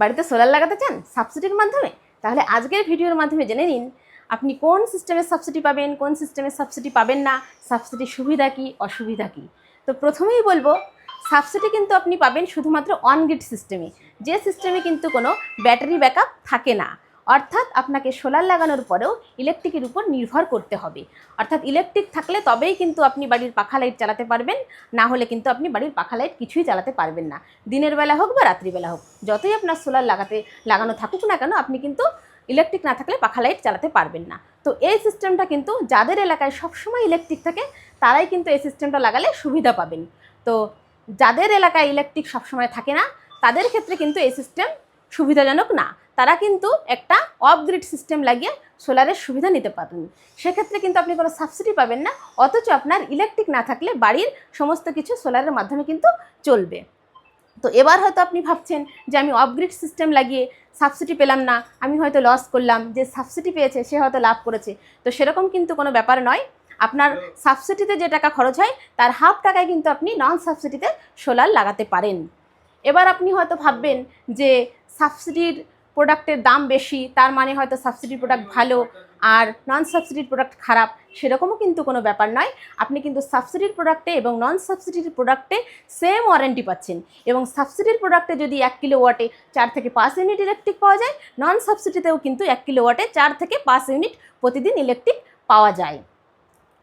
বাড়িতে সোলার লাগাতে চান সাবসিডির মাধ্যমে? তাহলে আজকের ভিডিওর মাধ্যমে জেনে নিন আপনি কোন সিস্টেমের সাবসিডি পাবেন, কোন সিস্টেমের সাবসিডি পাবেন না, সাবসিডির সুবিধা কী অসুবিধা কী। তো প্রথমেই বলবো, সাবসিডি কিন্তু আপনি পাবেন শুধুমাত্র অন গ্রিড সিস্টেমে, যে সিস্টেমে কিন্তু কোনো ব্যাটারি ব্যাকআপ থাকে না। অর্থাৎ আপনাকে সোলার লাগানোর পরেও ইলেকট্রিকের উপর নির্ভর করতে হবে। অর্থাৎ ইলেকট্রিক থাকলে তবেই কিন্তু আপনি বাড়ির পাখা লাইট চালাতে পারবেন, না হলে কিন্তু আপনি বাড়ির পাখা লাইট কিছুই চালাতে পারবেন না। দিনের বেলা হোক বা রাত্রিবেলা হোক, যতই আপনার সোলার লাগানো থাকুক না কেন, আপনি কিন্তু ইলেকট্রিক না থাকলে পাখা লাইট চালাতে পারবেন না। তো এই সিস্টেমটা কিন্তু যাদের এলাকায় সবসময় ইলেকট্রিক থাকে তারাই কিন্তু এই সিস্টেমটা লাগালে সুবিধা পাবেন। তো যাদের এলাকায় ইলেকট্রিক সবসময় থাকে না তাদের ক্ষেত্রে কিন্তু এই সিস্টেম সুবিধাজনক না। তারা কিন্তু একটা অফ গ্রিড সিস্টেম লাগিয়ে সোলারের সুবিধা নিতে পারবেন। সেক্ষেত্রে কিন্তু আপনি কোনো সাবসিডি পাবেন না, অথচ আপনার ইলেকট্রিক না থাকলে বাড়ির সমস্ত কিছু সোলারের মাধ্যমে কিন্তু চলবে। তো এবার হয়তো আপনি ভাবছেন যে আমি অফ গ্রিড সিস্টেম লাগিয়ে সাবসিডি পেলাম না, আমি হয়তো লস করলাম, যে সাবসিডি পেয়েছে সে হয়তো লাভ করেছে। তো সেরকম কিন্তু কোনো ব্যাপার নয়। আপনার সাবসিডিতে যে টাকা খরচ হয় তার হাফ টাকায় কিন্তু আপনি নন সাবসিডিতে সোলার লাগাতে পারেন। এবার আপনি হয়তো ভাববেন যে সাবসিডির প্রোডাক্টের দাম বেশি, তার মানে হয়তো সাবসিডির প্রোডাক্ট ভালো আর নন সাবসিডির প্রোডাক্ট খারাপ। সেরকমও কিন্তু কোনো ব্যাপার নয়। আপনি কিন্তু সাবসিডির প্রোডাক্টে এবং নন সাবসিডির প্রোডাক্টে সেম ওয়ারেন্টি পাচ্ছেন। এবং সাবসিডির প্রোডাক্টে যদি 1 কিলোওয়াটে 4 থেকে 5 ইউনিট ইলেকট্রিক পাওয়া যায়, নন সাবসিডিতেও কিন্তু 1 কিলোওয়াটে 4 থেকে 5 ইউনিট প্রতিদিন ইলেকট্রিক পাওয়া যায়।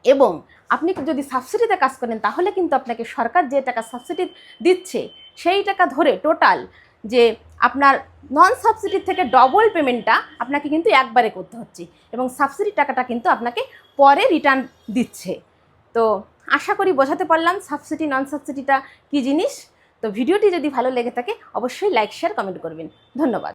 এবং আপনি যদি সাবসিডিতে কাজ করেন তাহলে কিন্তু আপনাকে সরকার যে টাকা সাবসিডি দিচ্ছে সেই টাকা ধরে টোটাল যে আপনার নন সাবসিডির থেকে ডবল পেমেন্টটা আপনাকে কিন্তু একবারে করতে হচ্ছে, এবং সাবসিডির টাকাটা কিন্তু আপনাকে পরে রিটার্ন দিচ্ছে। তো আশা করি বোঝাতে পারলাম সাবসিডি নন সাবসিডিটা কী জিনিস। তো ভিডিওটি যদি ভালো লেগে থাকে অবশ্যই লাইক শেয়ার কমেন্ট করবেন। ধন্যবাদ।